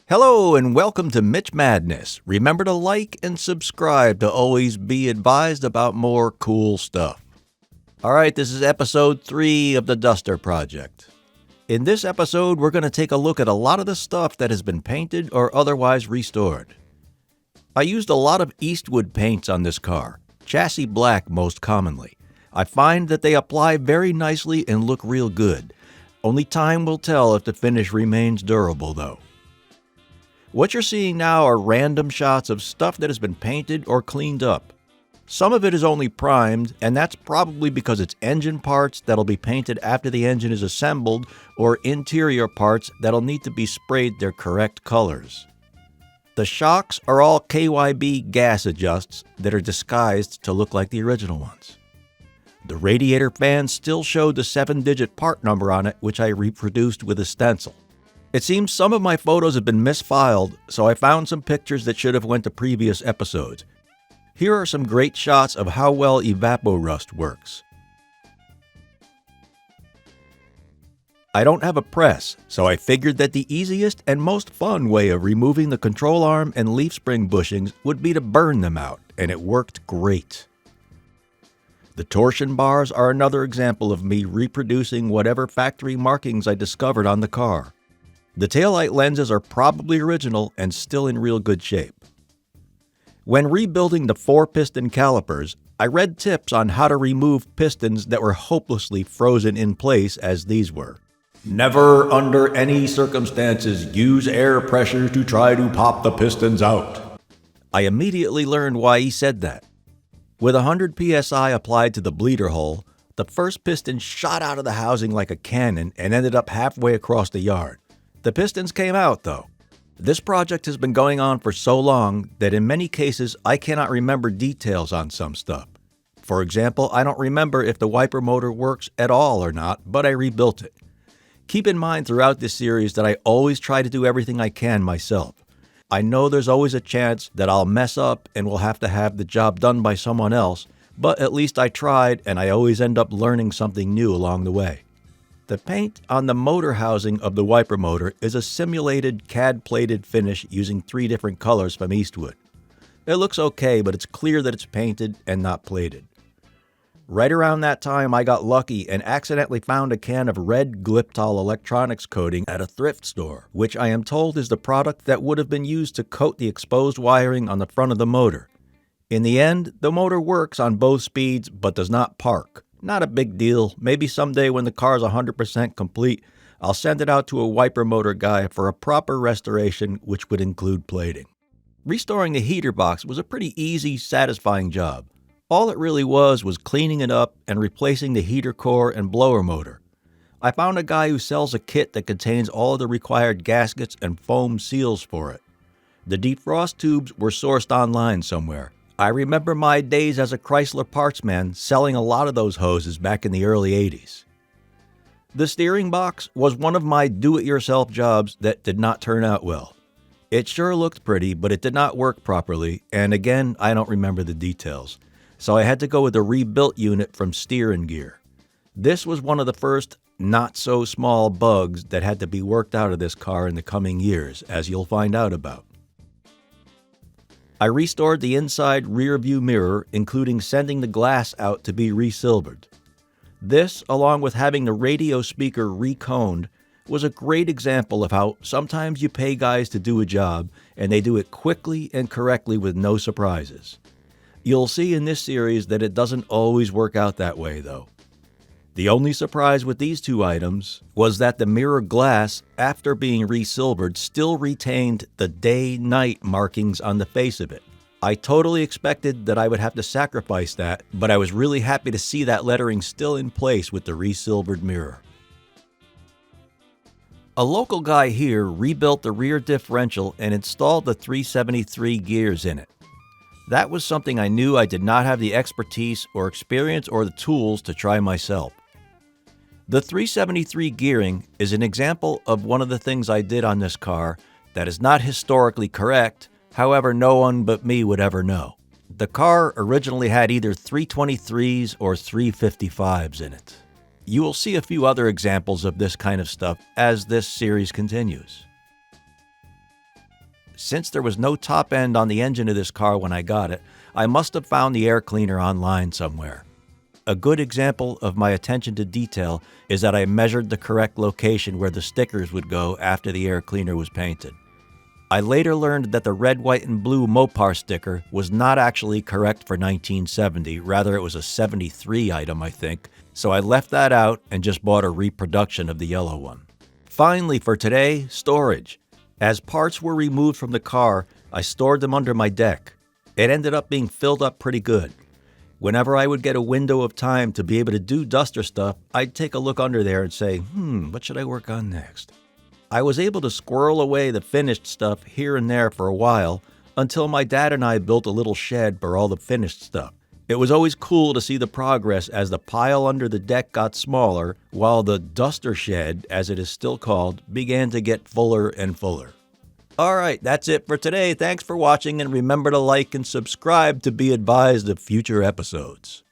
Hello and welcome to Mitch Madness. Remember to like and subscribe to always be advised about more cool stuff. Alright, this is episode 3 of the Duster Project. In this episode, we're going to take a look at a lot of the stuff that has been painted or otherwise restored. I used a lot of Eastwood paints on this car, chassis black most commonly. I find that they apply very nicely and look real good. Only time will tell if the finish remains durable though. What you're seeing now are random shots of stuff that has been painted or cleaned up. Some of it is only primed, and that's probably because it's engine parts that'll be painted after the engine is assembled or interior parts that'll need to be sprayed their correct colors. The shocks are all KYB gas adjusts that are disguised to look like the original ones. The radiator fan still showed the 7-digit part number on it, which I reproduced with a stencil. It seems some of my photos have been misfiled, so I found some pictures that should have went to previous episodes. Here are some great shots of how well evaporust works. I don't have a press, so I figured that the easiest and most fun way of removing the control arm and leaf spring bushings would be to burn them out, and it worked great. The torsion bars are another example of me reproducing whatever factory markings I discovered on the car. The taillight lenses are probably original and still in real good shape. When rebuilding the 4-piston calipers, I read tips on how to remove pistons that were hopelessly frozen in place as these were. Never under any circumstances use air pressure to try to pop the pistons out. I immediately learned why he said that. With 100 psi applied to the bleeder hole, the first piston shot out of the housing like a cannon and ended up halfway across the yard. The pistons came out, though. This project has been going on for so long that in many cases I cannot remember details on some stuff. For example, I don't remember if the wiper motor works at all or not, but I rebuilt it. Keep in mind throughout this series that I always try to do everything I can myself. I know there's always a chance that I'll mess up and will have to have the job done by someone else, but at least I tried and I always end up learning something new along the way. The paint on the motor housing of the wiper motor is a simulated CAD-plated finish using 3 different colors from Eastwood. It looks okay, but it's clear that it's painted and not plated. Right around that time, I got lucky and accidentally found a can of red Gliptol electronics coating at a thrift store, which I am told is the product that would have been used to coat the exposed wiring on the front of the motor. In the end, the motor works on both speeds but does not park. Not a big deal. Maybe someday when the car is 100% complete, I'll send it out to a wiper motor guy for a proper restoration, which would include plating. Restoring the heater box was a pretty easy, satisfying job. All it really was cleaning it up and replacing the heater core and blower motor. I found a guy who sells a kit that contains all of the required gaskets and foam seals for it. The defrost tubes were sourced online somewhere. I remember my days as a Chrysler parts man selling a lot of those hoses back in the early 80s. The steering box was one of my do-it-yourself jobs that did not turn out well. It sure looked pretty, but it did not work properly, and again, I don't remember the details. So I had to go with a rebuilt unit from Steer & Gear. This was one of the first not-so-small bugs that had to be worked out of this car in the coming years, as you'll find out about. I restored the inside rear view mirror, including sending the glass out to be resilvered. This, along with having the radio speaker reconed, was a great example of how sometimes you pay guys to do a job, and they do it quickly and correctly with no surprises. You'll see in this series that it doesn't always work out that way, though. The only surprise with these 2 items was that the mirror glass, after being resilvered, still retained the day-night markings on the face of it. I totally expected that I would have to sacrifice that, but I was really happy to see that lettering still in place with the resilvered mirror. A local guy here rebuilt the rear differential and installed the 373 gears in it. That was something I knew I did not have the expertise or experience or the tools to try myself. The 373 gearing is an example of one of the things I did on this car that is not historically correct, however no one but me would ever know. The car originally had either 323s or 355s in it. You will see a few other examples of this kind of stuff as this series continues. since there was no top end on the engine of this car when I got it, I must have found the air cleaner online somewhere. A good example of my attention to detail is that I measured the correct location where the stickers would go after the air cleaner was painted. I later learned that the red, white, and blue Mopar sticker was not actually correct for 1970, rather it was a 73 item, I think, so I left that out and just bought a reproduction of the yellow one. Finally for today, storage. As parts were removed from the car, I stored them under my deck. It ended up being filled up pretty good. Whenever I would get a window of time to be able to do duster stuff, I'd take a look under there and say, what should I work on next? I was able to squirrel away the finished stuff here and there for a while until my dad and I built a little shed for all the finished stuff. It was always cool to see the progress as the pile under the deck got smaller, while the duster shed, as it is still called, began to get fuller and fuller. Alright, that's it for today. Thanks for watching, and remember to like and subscribe to be advised of future episodes.